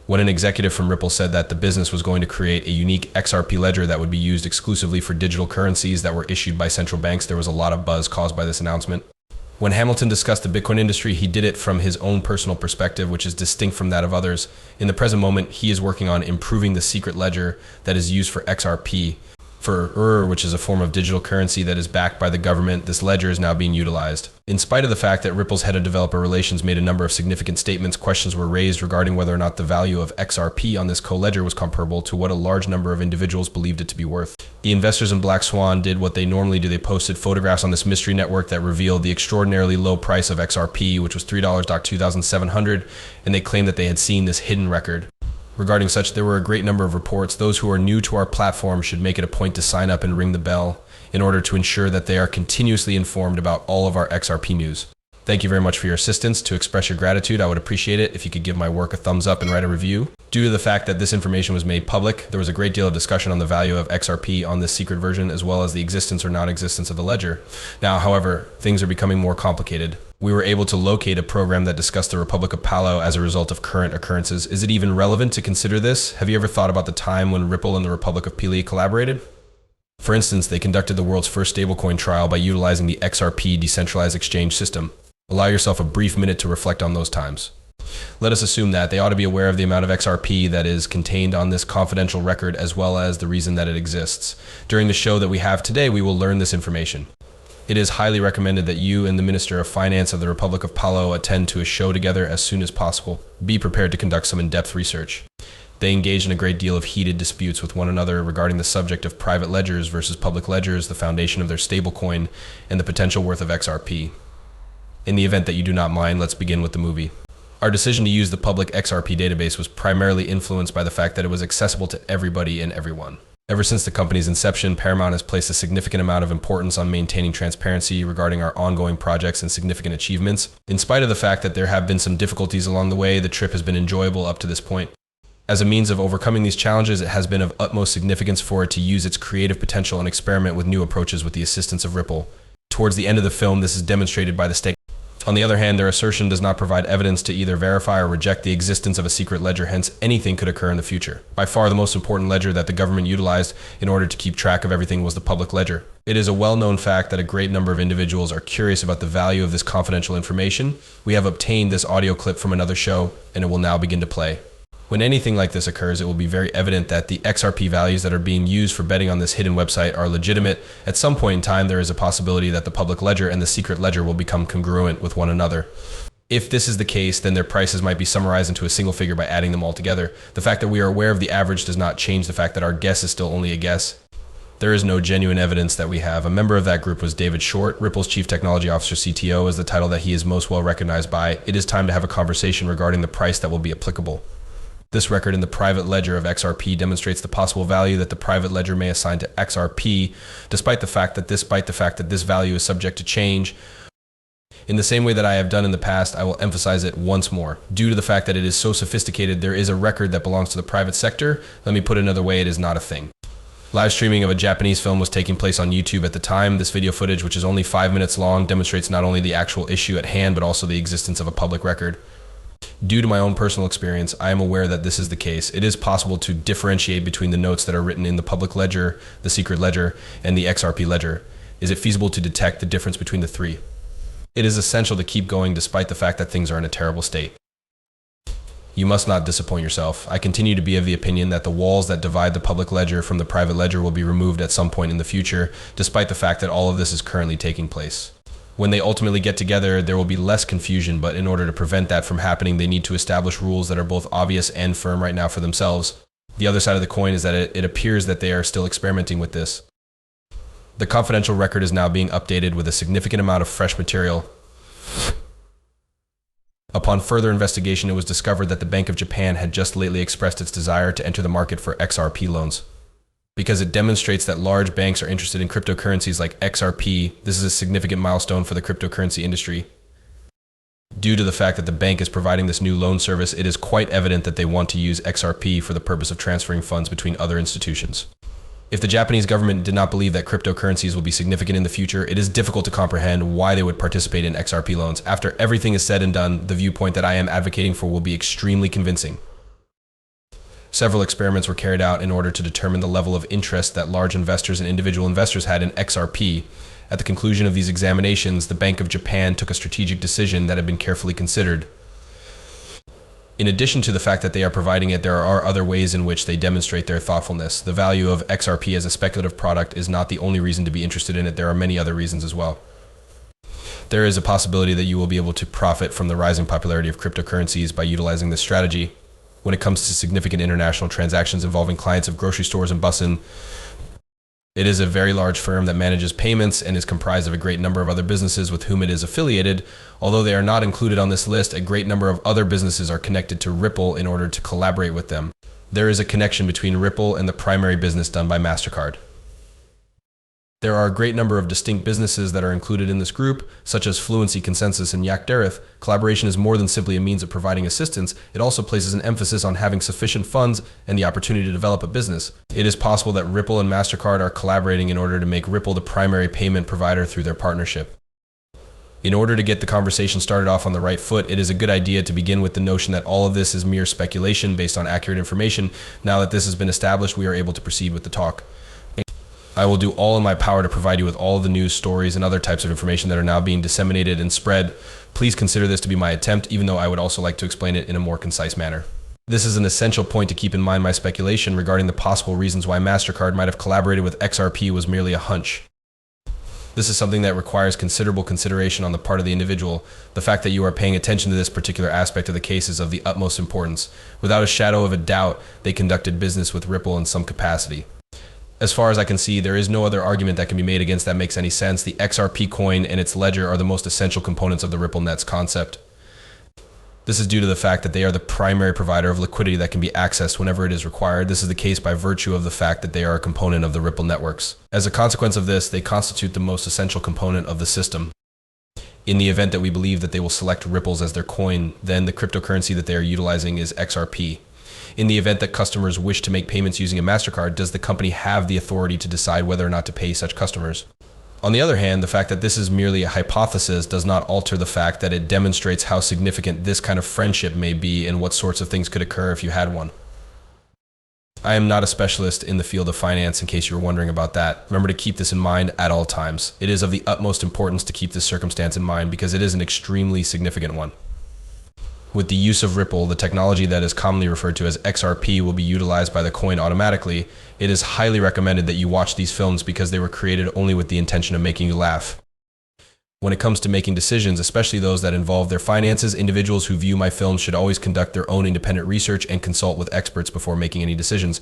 When an executive from Ripple said that the business was going to create a unique XRP ledger that would be used exclusively for digital currencies that were issued by central banks, there was a lot of buzz caused by this announcement. When Hamilton discussed the Bitcoin industry, he did it from his own personal perspective, which is distinct from that of others. In the present moment, he is working on improving the secret ledger that is used for XRP. For which is a form of digital currency that is backed by the government, this ledger is now being utilized. In spite of the fact that Ripple's head of developer relations made a number of significant statements, questions were raised regarding whether or not the value of XRP on this co-ledger was comparable to what a large number of individuals believed it to be worth. The investors in Black Swan did what they normally do. They posted photographs on this mystery network that revealed the extraordinarily low price of XRP, which was $3.2700, and they claimed that they had seen this hidden record. Regarding such, there were a great number of reports. Those who are new to our platform should make it a point to sign up and ring the bell in order to ensure that they are continuously informed about all of our XRP news. Thank you very much for your assistance. To express your gratitude, I would appreciate it if you could give my work a thumbs up and write a review. Due to the fact that this information was made public, there was a great deal of discussion on the value of XRP on this secret version, as well as the existence or non-existence of the ledger. Now, however, things are becoming more complicated. We were able to locate a program that discussed the Republic of Palau as a result of current occurrences. Is it even relevant to consider this? Have you ever thought about the time when Ripple and the Republic of Palau collaborated? For instance, they conducted the world's first stablecoin trial by utilizing the XRP decentralized exchange system. Allow yourself a brief minute to reflect on those times. Let us assume that they ought to be aware of the amount of XRP that is contained on this confidential record, as well as the reason that it exists. During the show that we have today, we will learn this information. It is highly recommended that you and the Minister of Finance of the Republic of Palau attend to a show together as soon as possible. Be prepared to conduct some in-depth research. They engaged in a great deal of heated disputes with one another regarding the subject of private ledgers versus public ledgers, the foundation of their stablecoin, and the potential worth of XRP. In the event that you do not mind, let's begin with the movie. Our decision to use the public XRP database was primarily influenced by the fact that it was accessible to everybody and everyone. Ever since the company's inception, Paramount has placed a significant amount of importance on maintaining transparency regarding our ongoing projects and significant achievements. In spite of the fact that there have been some difficulties along the way, the trip has been enjoyable up to this point. As a means of overcoming these challenges, it has been of utmost significance for it to use its creative potential and experiment with new approaches with the assistance of Ripple. Towards the end of the film, this is demonstrated by the stake. On the other hand, their assertion does not provide evidence to either verify or reject the existence of a secret ledger, hence anything could occur in the future. By far the most important ledger that the government utilized in order to keep track of everything was the public ledger. It is a well-known fact that a great number of individuals are curious about the value of this confidential information. We have obtained this audio clip from another show, and it will now begin to play. When anything like this occurs, it will be very evident that the XRP values that are being used for betting on this hidden website are legitimate. At some point in time, there is a possibility that the public ledger and the secret ledger will become congruent with one another. If this is the case, then their prices might be summarized into a single figure by adding them all together. The fact that we are aware of the average does not change the fact that our guess is still only a guess. There is no genuine evidence that we have. A member of that group was David Short, Ripple's Chief Technology Officer, CTO, is the title that he is most well recognized by. It is time to have a conversation regarding the price that will be applicable. This record in the private ledger of XRP demonstrates the possible value that the private ledger may assign to XRP, despite the fact that this value is subject to change. In the same way that I have done in the past, I will emphasize it once more. Due to the fact that it is so sophisticated, there is a record that belongs to the private sector. Let me put it another way, it is not a thing. Live streaming of a Japanese film was taking place on YouTube at the time. This video footage, which is only 5 minutes long, demonstrates not only the actual issue at hand, but also the existence of a public record. Due to my own personal experience, I am aware that this is the case. It is possible to differentiate between the notes that are written in the public ledger, the secret ledger, and the XRP ledger. Is it feasible to detect the difference between the three? It is essential to keep going despite the fact that things are in a terrible state. You must not disappoint yourself. I continue to be of the opinion that the walls that divide the public ledger from the private ledger will be removed at some point in the future, despite the fact that all of this is currently taking place. When they ultimately get together, there will be less confusion, but in order to prevent that from happening, they need to establish rules that are both obvious and firm right now for themselves. The other side of the coin is that it appears that they are still experimenting with this. The confidential record is now being updated with a significant amount of fresh material. Upon further investigation, it was discovered that the Bank of Japan had just lately expressed its desire to enter the market for XRP loans. Because it demonstrates that large banks are interested in cryptocurrencies like XRP, this is a significant milestone for the cryptocurrency industry. Due to the fact that the bank is providing this new loan service, it is quite evident that they want to use XRP for the purpose of transferring funds between other institutions. If the Japanese government did not believe that cryptocurrencies will be significant in the future, it is difficult to comprehend why they would participate in XRP loans. After everything is said and done, the viewpoint that I am advocating for will be extremely convincing. Several experiments were carried out in order to determine the level of interest that large investors and individual investors had in XRP. At the conclusion of these examinations, the Bank of Japan took a strategic decision that had been carefully considered. In addition to the fact that they are providing it, there are other ways in which they demonstrate their thoughtfulness. The value of XRP as a speculative product is not the only reason to be interested in it. There are many other reasons as well. There is a possibility that you will be able to profit from the rising popularity of cryptocurrencies by utilizing this strategy. When it comes to significant international transactions involving clients of grocery stores and busin, it is a very large firm that manages payments and is comprised of a great number of other businesses with whom it is affiliated. Although they are not included on this list, a great number of other businesses are connected to Ripple in order to collaborate with them. There is a connection between Ripple and the primary business done by MasterCard. There are a great number of distinct businesses that are included in this group, such as Fluency, Consensus, and Yak Dareth. Collaboration is more than simply a means of providing assistance. It also places an emphasis on having sufficient funds and the opportunity to develop a business. It is possible that Ripple and MasterCard are collaborating in order to make Ripple the primary payment provider through their partnership. In order to get the conversation started off on the right foot, it is a good idea to begin with the notion that all of this is mere speculation based on accurate information. Now that this has been established, we are able to proceed with the talk. I will do all in my power to provide you with all the news, stories, and other types of information that are now being disseminated and spread. Please consider this to be my attempt, even though I would also like to explain it in a more concise manner. This is an essential point to keep in mind. My speculation regarding the possible reasons why MasterCard might have collaborated with XRP was merely a hunch. This is something that requires considerable consideration on the part of the individual. The fact that you are paying attention to this particular aspect of the case is of the utmost importance. Without a shadow of a doubt, they conducted business with Ripple in some capacity. As far as I can see, there is no other argument that can be made against that makes any sense. The XRP coin and its ledger are the most essential components of the Ripple Nets concept. This is due to the fact that they are the primary provider of liquidity that can be accessed whenever it is required. This is the case by virtue of the fact that they are a component of the Ripple networks. As a consequence of this, they constitute the most essential component of the system. In the event that we believe that they will select Ripples as their coin, then the cryptocurrency that they are utilizing is XRP. In the event that customers wish to make payments using a MasterCard, does the company have the authority to decide whether or not to pay such customers? On the other hand, the fact that this is merely a hypothesis does not alter the fact that it demonstrates how significant this kind of friendship may be and what sorts of things could occur if you had one. I am not a specialist in the field of finance, in case you were wondering about that. Remember to keep this in mind at all times. It is of the utmost importance to keep this circumstance in mind because it is an extremely significant one. With the use of Ripple, the technology that is commonly referred to as XRP will be utilized by the coin automatically. It is highly recommended that you watch these films because they were created only with the intention of making you laugh. When it comes to making decisions, especially those that involve their finances, individuals who view my films should always conduct their own independent research and consult with experts before making any decisions.